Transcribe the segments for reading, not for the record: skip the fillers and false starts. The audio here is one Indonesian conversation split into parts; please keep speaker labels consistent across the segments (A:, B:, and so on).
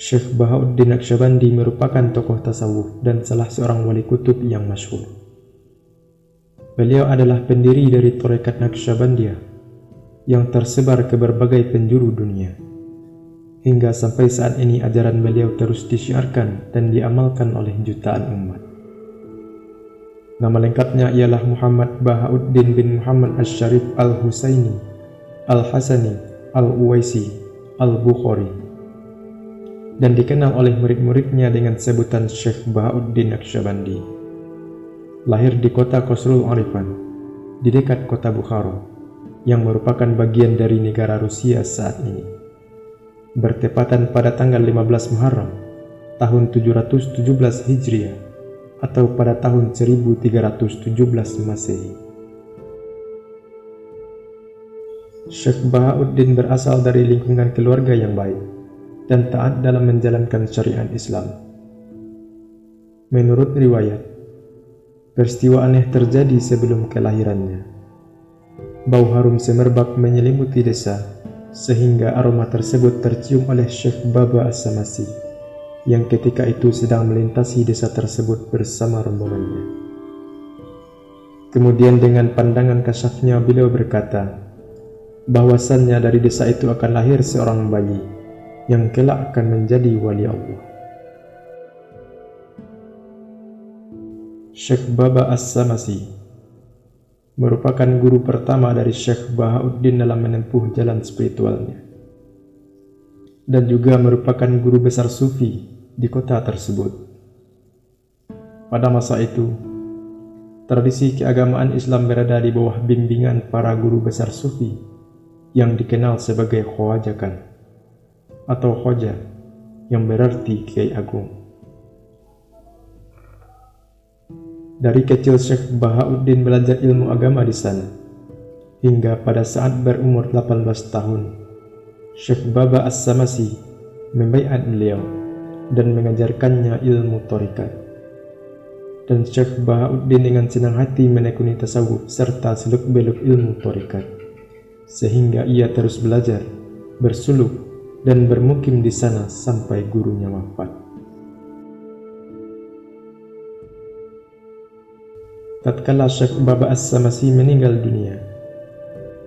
A: Syekh Bahauddin Naqsyabandi merupakan tokoh tasawuf dan salah seorang wali kutub yang masyhur. Beliau adalah pendiri dari tarekat Naqsyabandiyah yang tersebar ke berbagai penjuru dunia. Hingga sampai saat ini ajaran beliau terus disiarkan dan diamalkan oleh jutaan umat. Nama lengkapnya ialah Muhammad Bahauddin bin Muhammad Asy-Syarif Al-Husaini Al-Hasani Al-Uwaisi Al-Bukhari, dan dikenal oleh murid-muridnya dengan sebutan Syekh Bahauddin Naqsyabandi. Lahir di kota Qasrul Arifan, di dekat kota Bukhara, yang merupakan bagian dari negara Rusia saat ini. Bertepatan pada tanggal 15 Muharram, tahun 717 Hijriah, atau pada tahun 1317 Masehi. Syekh Bahauddin berasal dari lingkungan keluarga yang baik dan taat dalam menjalankan syariat Islam. Menurut riwayat, peristiwa aneh terjadi sebelum kelahirannya. Bau harum semerbak menyelimuti desa, sehingga aroma tersebut tercium oleh Syekh Baba As-Samasi, yang ketika itu sedang melintasi desa tersebut bersama rombongannya. Kemudian dengan pandangan kasafnya beliau berkata, bahwasannya dari desa itu akan lahir seorang bayi yang kelak akan menjadi wali Allah. Syekh Baba As-Samasi merupakan guru pertama dari Syekh Bahauddin dalam menempuh jalan spiritualnya, dan juga merupakan guru besar sufi di kota tersebut. Pada masa itu, tradisi keagamaan Islam berada di bawah bimbingan para guru besar sufi yang dikenal sebagai Khawajakan atau Khoja, yang berarti Kiai Agung. Dari kecil Syekh Bahauddin belajar ilmu agama di sana, hingga pada saat berumur 18 tahun, Syekh Baba As-Samasi membaiat beliau dan mengajarkannya ilmu tarekat. Dan Syekh Bahauddin dengan senang hati menekuni tasawuf serta seluk-beluk ilmu tarekat, sehingga ia terus belajar, bersuluk, dan bermukim di sana sampai gurunya wafat. Tatkala Syekh Baba As-Samasi meninggal dunia,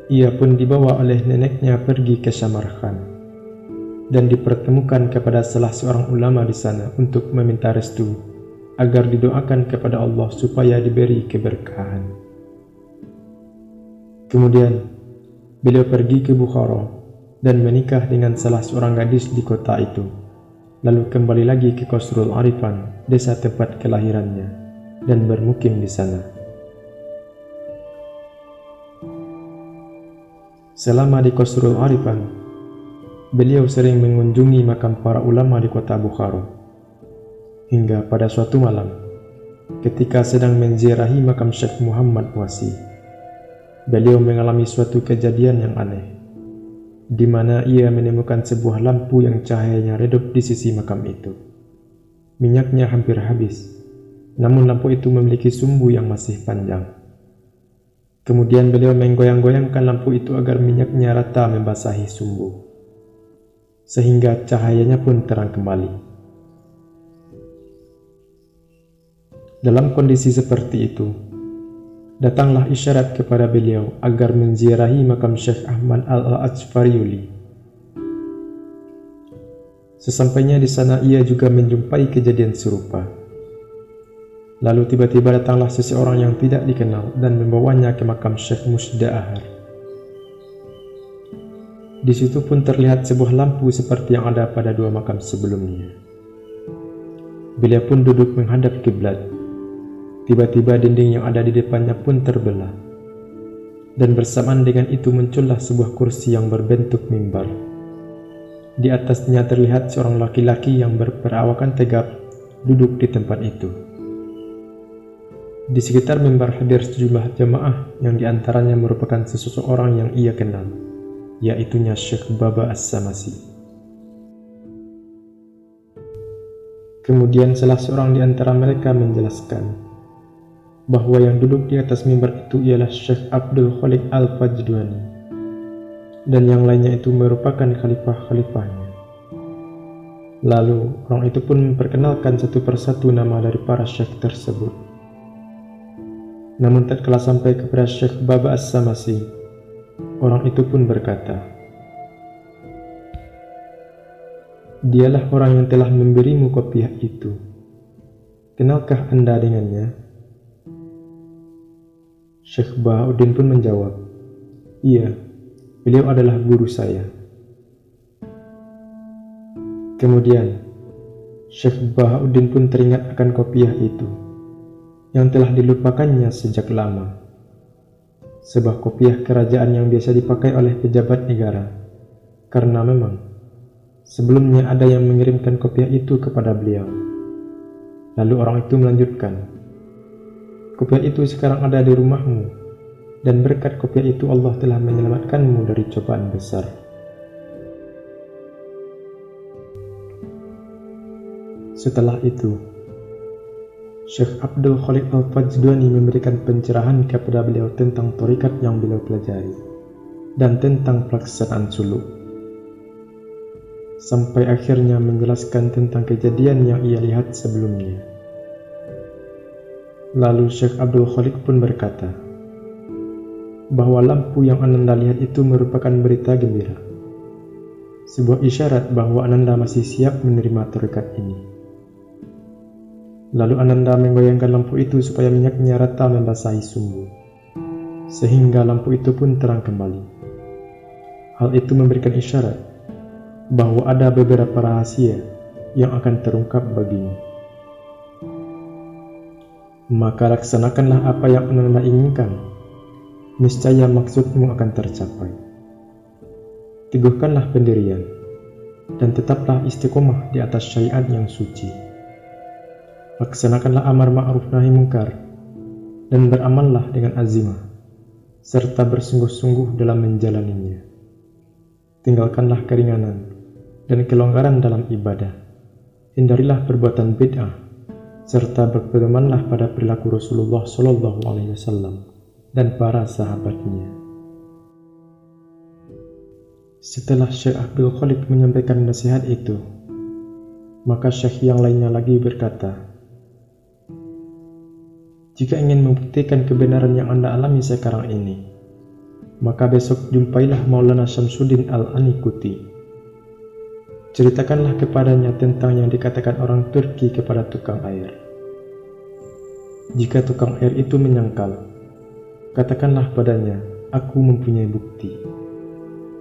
A: ia pun dibawa oleh neneknya pergi ke Samarkand dan dipertemukan kepada salah seorang ulama di sana untuk meminta restu agar didoakan kepada Allah supaya diberi keberkahan. Kemudian beliau pergi ke Bukhara dan menikah dengan salah seorang gadis di kota itu, lalu kembali lagi ke Qasrul Arifan, desa tempat kelahirannya, dan bermukim di sana. Selama di Qasrul Arifan, beliau sering mengunjungi makam para ulama di kota Bukhara. Hingga pada suatu malam, ketika sedang menziarahi makam Syekh Muhammad Wasi, beliau mengalami suatu kejadian yang aneh, di mana ia menemukan sebuah lampu yang cahayanya redup di sisi makam itu. Minyaknya hampir habis, namun lampu itu memiliki sumbu yang masih panjang. Kemudian beliau menggoyang-goyangkan lampu itu agar minyaknya rata membasahi sumbu, sehingga cahayanya pun terang kembali. Dalam kondisi seperti itu, datanglah isyarat kepada beliau agar menziarahi makam Syekh Ahmad Al-Ajfariuli. Sesampainya di sana ia juga menjumpai kejadian serupa. Lalu tiba-tiba datanglah seseorang yang tidak dikenal dan membawanya ke makam Syekh Musda'ahar. Di situ pun terlihat sebuah lampu seperti yang ada pada dua makam sebelumnya. Beliau pun duduk menghadap kiblat. Tiba-tiba dinding yang ada di depannya pun terbelah, dan bersamaan dengan itu muncullah sebuah kursi yang berbentuk mimbar. Di atasnya terlihat seorang laki-laki yang berperawakan tegap duduk di tempat itu. Di sekitar mimbar hadir sejumlah jamaah yang diantaranya merupakan seseorang yang ia kenal, yaitunya Syekh Baba As-Samasi. Kemudian salah seorang di antara mereka menjelaskan bahwa yang duduk di atas mimbar itu ialah Syekh Abdul Khaliq Al-Fajdwani, dan yang lainnya itu merupakan khalifah-khalifahnya. Lalu orang itu pun memperkenalkan satu persatu nama dari para syekh tersebut. Namun tatkala sampai kepada Syekh Baba As-Samasi, orang itu pun berkata, "Dialah orang yang telah memberimu kopiah itu. Kenalkah Anda dengannya?" Syekh Bahauddin pun menjawab, "Iya, beliau adalah guru saya." Kemudian, Syekh Bahauddin pun teringat akan kopiah itu, yang telah dilupakannya sejak lama. Sebuah kopiah kerajaan yang biasa dipakai oleh pejabat negara, karena memang sebelumnya ada yang mengirimkan kopiah itu kepada beliau. Lalu orang itu melanjutkan, "Kopiah itu sekarang ada di rumahmu, dan berkat kopiah itu Allah telah menyelamatkanmu dari cobaan besar." Setelah itu, Syekh Abdul Khaliq Al-Fajdwani memberikan pencerahan kepada beliau tentang tharikat yang beliau pelajari dan tentang pelaksanaan suluk, sampai akhirnya menjelaskan tentang kejadian yang ia lihat sebelumnya. Lalu Syekh Abdul Khaliq pun berkata bahwa lampu yang Ananda lihat itu merupakan berita gembira, sebuah isyarat bahwa Ananda masih siap menerima tharikat ini. Lalu Ananda menggoyangkan lampu itu supaya minyaknya rata membasahi sumbu, sehingga lampu itu pun terang kembali. Hal itu memberikan isyarat bahwa ada beberapa rahasia yang akan terungkap bagimu. Maka laksanakanlah apa yang Ananda inginkan, niscaya maksudmu akan tercapai. Teguhkanlah pendirian, dan tetaplah istiqomah di atas syariat yang suci. Laksanakanlah amar ma'ruf nahi mungkar, dan beramallah dengan azimah, serta bersungguh-sungguh dalam menjalaninya. Tinggalkanlah keringanan dan kelonggaran dalam ibadah. Hindarilah perbuatan bid'ah, serta berpedomanlah pada perilaku Rasulullah SAW dan para sahabatnya. Setelah Syekh Abdul Khaliq menyampaikan nasihat itu, maka syekh yang lainnya lagi berkata, "Jika ingin membuktikan kebenaran yang Anda alami sekarang ini, maka besok jumpailah Maulana Syamsuddin Al-Anikuti. Ceritakanlah kepadanya tentang yang dikatakan orang Turki kepada tukang air. Jika tukang air itu menyangkal, katakanlah padanya, aku mempunyai bukti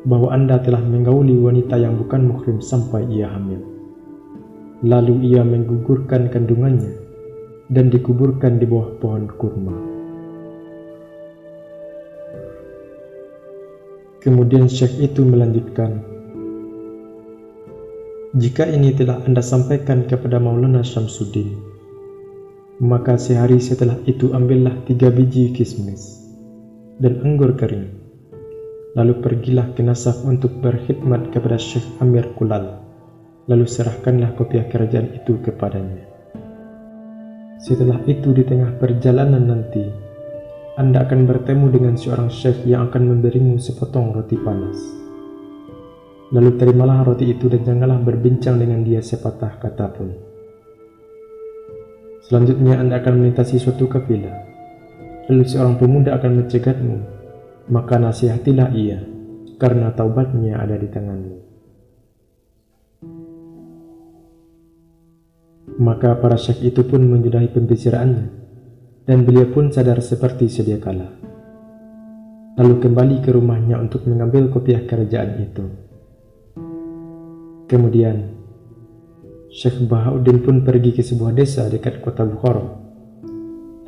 A: bahwa Anda telah menggauli wanita yang bukan muhrim sampai ia hamil. Lalu ia menggugurkan kandungannya dan dikuburkan di bawah pohon kurma." Kemudian syekh itu melanjutkan, "Jika ini telah Anda sampaikan kepada Maulana Syamsuddin, maka sehari setelah itu ambillah 3 biji kismis dan anggur kering, lalu pergilah ke Nasaf untuk berkhidmat kepada Syekh Amir Kulal, lalu serahkanlah kopiah kerajaan itu kepadanya. Setelah itu di tengah perjalanan nanti, Anda akan bertemu dengan seorang syekh yang akan memberimu sepotong roti panas. Lalu terimalah roti itu dan janganlah berbincang dengan dia sepatah kata pun. Selanjutnya Anda akan melintasi suatu kafilah, lalu seorang pemuda akan mencegatmu, maka nasihatilah ia, karena taubatnya ada di tanganmu." Maka para syekh itu pun menyudahi pembicaraannya, dan beliau pun sadar seperti sedia kala. Lalu kembali ke rumahnya untuk mengambil kopiah kerajaan itu. Kemudian, Syekh Bahauddin pun pergi ke sebuah desa dekat kota Bukhara,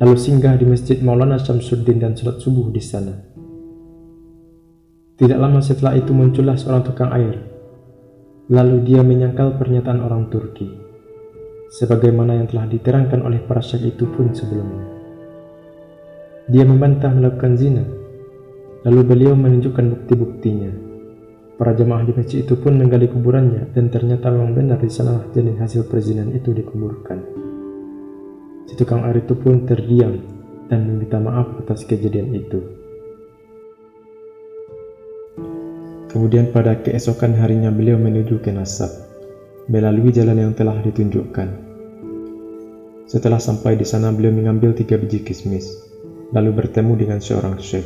A: lalu singgah di masjid Maulana Syamsuddin dan sholat subuh di sana. Tidak lama setelah itu muncullah seorang tukang air, lalu dia menyangkal pernyataan orang Turki, sebagaimana yang telah diterangkan oleh para syekh itu pun sebelumnya. Dia membantah melakukan zina, lalu beliau menunjukkan bukti-buktinya. Para jamaah di masjid itu pun menggali kuburannya, dan ternyata memang benar di sanalah janin hasil perzinahan itu dikuburkan. Si tukang air itu pun terdiam dan meminta maaf atas kejadian itu. Kemudian pada keesokan harinya beliau menuju ke Nasab, melalui jalan yang telah ditunjukkan. Setelah sampai di sana, beliau mengambil 3 biji kismis, lalu bertemu dengan seorang syekh.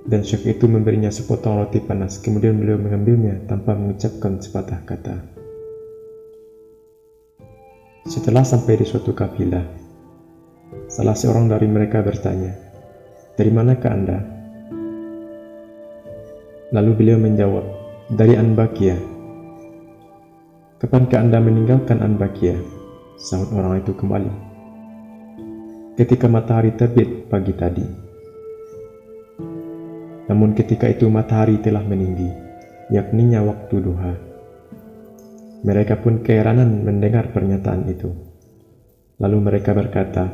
A: Dan syekh itu memberinya sepotong roti panas, kemudian beliau mengambilnya tanpa mengucapkan sepatah kata. Setelah sampai di suatu kafilah, salah seorang dari mereka bertanya, "Dari manakah Anda?" Lalu beliau menjawab, "Dari Anbakia." "Kapankah Anda meninggalkan Anbakia?" sahut orang itu kembali. "Ketika matahari terbit pagi tadi." Namun ketika itu matahari telah meninggi, yakninya waktu duha. Mereka pun keheranan mendengar pernyataan itu. Lalu mereka berkata,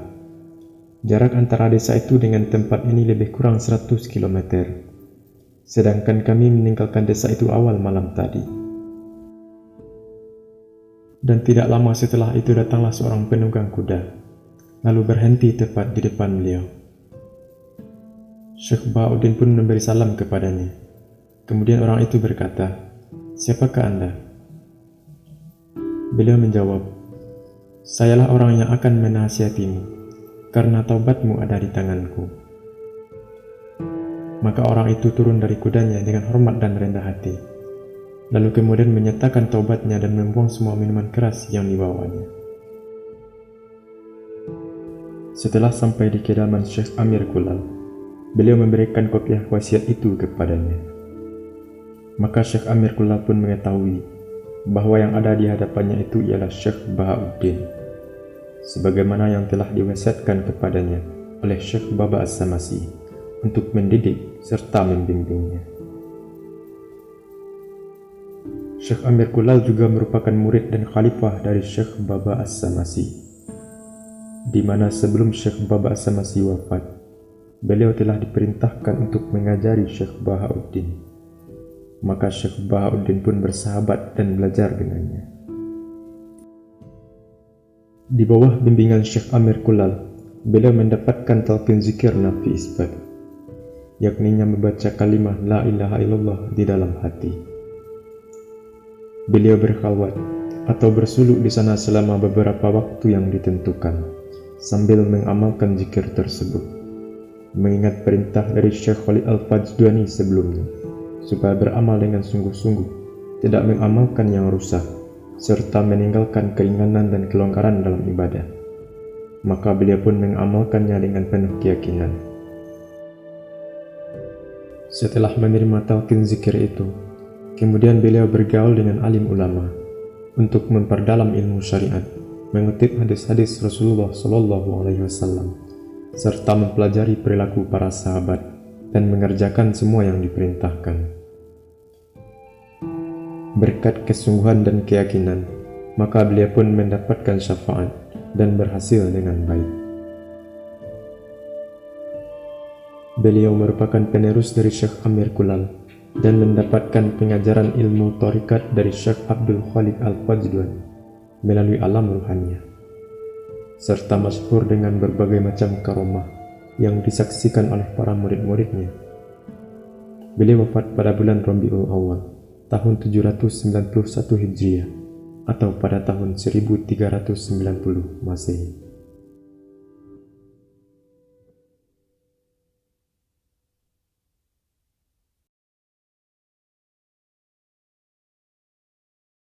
A: "Jarak antara desa itu dengan tempat ini lebih kurang 100 km. Sedangkan kami meninggalkan desa itu awal malam tadi." Dan tidak lama setelah itu datanglah seorang penunggang kuda, lalu berhenti tepat di depan beliau. Syekh Bahauddin pun memberi salam kepadanya. Kemudian orang itu berkata, "Siapakah Anda?" Beliau menjawab, "Sayalah orang yang akan menasihatimu, karena taubatmu ada di tanganku." Maka orang itu turun dari kudanya dengan hormat dan rendah hati, lalu kemudian menyatakan taubatnya dan membuang semua minuman keras yang dibawanya. Setelah sampai di kediaman Syekh Amir Kulal, beliau memberikan kopiah wasiat itu kepadanya. Maka Syekh Amir Kulal pun mengetahui bahwa yang ada di hadapannya itu ialah Syekh Bahauddin, sebagaimana yang telah diwasiatkan kepadanya oleh Syekh Baba As-Samasi untuk mendidik serta membimbingnya. Syekh Amir Kulal juga merupakan murid dan khalifah dari Syekh Baba As-Samasi, di mana sebelum Syekh Baba As-Samasi wafat, beliau telah diperintahkan untuk mengajari Syekh Bahauddin. Maka Syekh Bahauddin pun bersahabat dan belajar dengannya. Di bawah bimbingan Syekh Amir Kulal, beliau mendapatkan talqin zikir nafi isbat, yakninya membaca kalimah la ilaha illallah di dalam hati. Beliau berkhalwat atau bersuluk di sana selama beberapa waktu yang ditentukan, sambil mengamalkan zikir tersebut, mengingat perintah dari Syekh Khalid Al-Fajdani sebelumnya, supaya beramal dengan sungguh-sungguh, tidak mengamalkan yang rusak, serta meninggalkan keringanan dan kelonggaran dalam ibadah. Maka beliau pun mengamalkannya dengan penuh keyakinan. Setelah menerima talqin zikir itu, kemudian beliau bergaul dengan alim ulama untuk memperdalam ilmu syariat, mengutip hadis-hadis Rasulullah SAW, serta mempelajari perilaku para sahabat dan mengerjakan semua yang diperintahkan. Berkat kesungguhan dan keyakinan, maka beliau pun mendapatkan syafaat dan berhasil dengan baik. Beliau merupakan penerus dari Syekh Amir Kulal dan mendapatkan pengajaran ilmu tarikat dari Syekh Abdul Khalid Al-Fajdani melalui alam ruhaniyah, serta masyhur dengan berbagai macam karomah yang disaksikan oleh para murid-muridnya. Beliau wafat pada bulan Rabiul Awal tahun 791 Hijriah atau pada tahun 1390 Masehi.